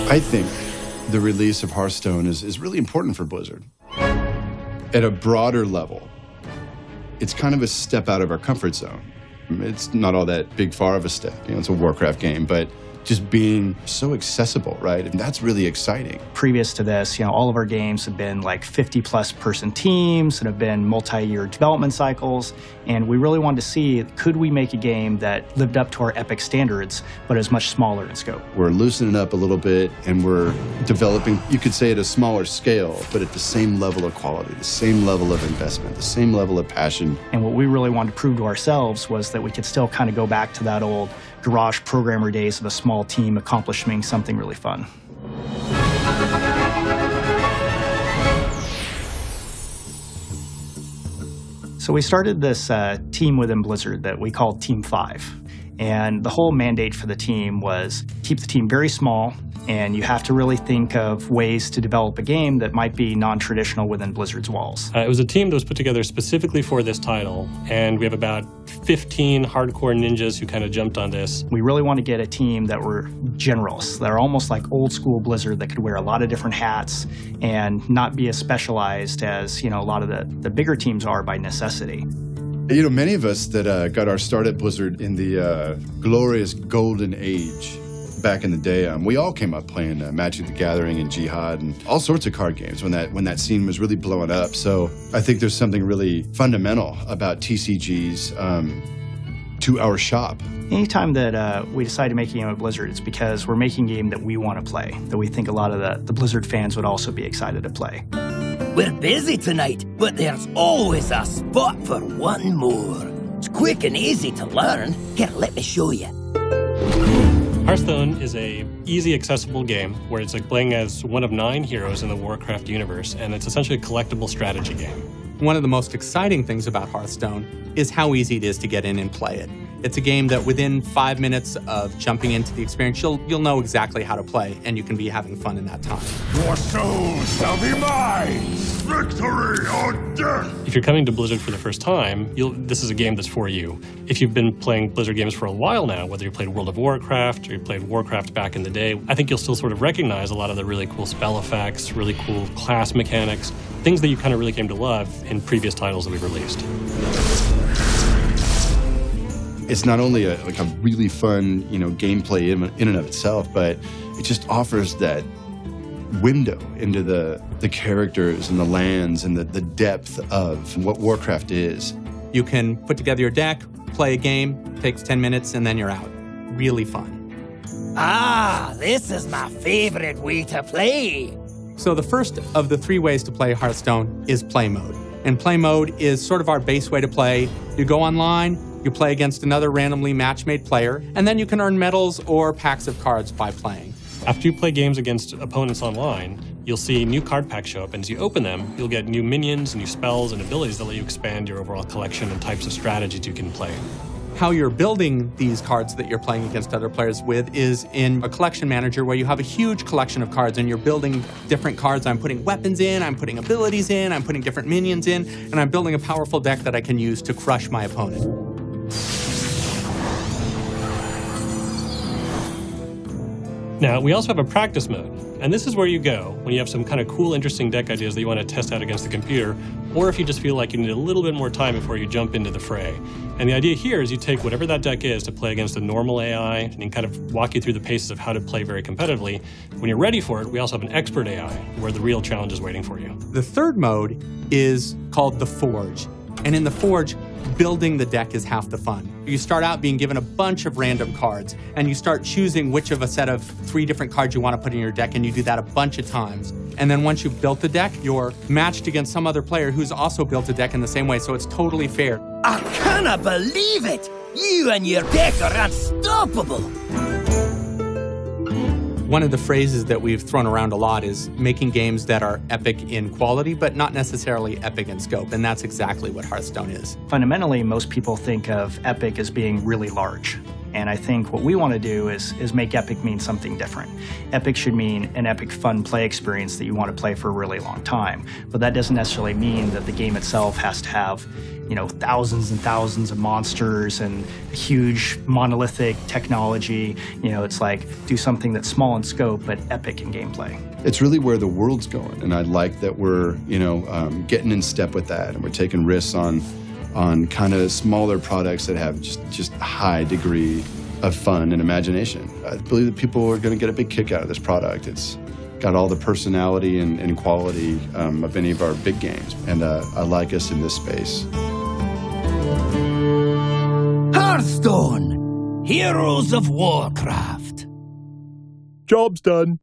I think the release of Hearthstone is really important for Blizzard. At a broader level, it's kind of a step out of our comfort zone. It's not all that big far of a step. You know, it's a Warcraft game, but just being so accessible, right? And that's really exciting. Previous to this, all of our games have been like 50-plus person teams and have been multi-year development cycles. And we really wanted to see, could we make a game that lived up to our epic standards, but is much smaller in scope? We're loosening up a little bit, and we're developing, you could say, at a smaller scale, but at the same level of quality, the same level of investment, the same level of passion. And what we really wanted to prove to ourselves was that we could still kind of go back to that old garage programmer days of a small team accomplishing something really fun. So we started this team within Blizzard that we called Team 5. And the whole mandate for the team was keep the team very small, and you have to really think of ways to develop a game that might be non-traditional within Blizzard's walls. It was a team that was put together specifically for this title, and we have about 15 hardcore ninjas who kind of jumped on this. We really want to get a team that were generalists, that are almost like old school Blizzard, that could wear a lot of different hats and not be as specialized as a lot of the bigger teams are by necessity. Many of us that got our start at Blizzard in the glorious golden age back in the day, we all came up playing Magic the Gathering and Jihad and all sorts of card games when that scene was really blowing up. So I think there's something really fundamental about TCGs to our shop. Anytime that we decide to make a game at Blizzard, it's because we're making a game that we want to play, that we think a lot of the Blizzard fans would also be excited to play. We're busy tonight, but there's always a spot for one more. It's quick and easy to learn. Here, let me show you. Hearthstone is a easy, accessible game where it's like playing as one of 9 heroes in the Warcraft universe, and it's essentially a collectible strategy game. One of the most exciting things about Hearthstone is how easy it is to get in and play it. It's a game that within 5 minutes of jumping into the experience, you'll know exactly how to play, and you can be having fun in that time. Your soul shall be mine! Victory or death! If you're coming to Blizzard for the first time, this is a game that's for you. If you've been playing Blizzard games for a while now, whether you played World of Warcraft or you played Warcraft back in the day, I think you'll still sort of recognize a lot of the really cool spell effects, really cool class mechanics, things that you kind of really came to love in previous titles that we've released. It's not only a really fun, gameplay in and of itself, but it just offers that window into the characters and the lands and the depth of what Warcraft is. You can put together your deck, play a game, takes 10 minutes, and then you're out. Really fun. Ah, this is my favorite way to play. So the first of the 3 ways to play Hearthstone is play mode. And play mode is sort of our base way to play. You go online, you play against another randomly match-made player, and then you can earn medals or packs of cards by playing. After you play games against opponents online, you'll see new card packs show up, and as you open them, you'll get new minions, new spells, and abilities that let you expand your overall collection and types of strategies you can play. How you're building these cards that you're playing against other players with is in a collection manager where you have a huge collection of cards and you're building different cards. I'm putting weapons in, I'm putting abilities in, I'm putting different minions in, and I'm building a powerful deck that I can use to crush my opponent. Now, we also have a practice mode, and this is where you go when you have some kind of cool, interesting deck ideas that you want to test out against the computer, or if you just feel like you need a little bit more time before you jump into the fray. And the idea here is you take whatever that deck is to play against a normal AI and kind of walk you through the paces of how to play very competitively. When you're ready for it, we also have an expert AI where the real challenge is waiting for you. The third mode is called the Forge. And in the Forge, building the deck is half the fun. You start out being given a bunch of random cards, and you start choosing which of a set of 3 different cards you want to put in your deck, and you do that a bunch of times. And then once you've built the deck, you're matched against some other player who's also built a deck in the same way, so it's totally fair. I cannot believe it! You and your deck are unstoppable! One of the phrases that we've thrown around a lot is making games that are epic in quality, but not necessarily epic in scope, and that's exactly what Hearthstone is. Fundamentally, most people think of epic as being really large. And I think what we want to do is make epic mean something different. Epic should mean an epic fun play experience that you want to play for a really long time. But that doesn't necessarily mean that the game itself has to have, thousands and thousands of monsters and huge monolithic technology. It's like do something that's small in scope but epic in gameplay. It's really where the world's going, and I like that we're, getting in step with that, and we're taking risks on kind of smaller products that have just a high degree of fun and imagination. I believe that people are going to get a big kick out of this product. It's got all the personality and quality of any of our big games, and I like us in this space. Hearthstone, Heroes of Warcraft. Job's done.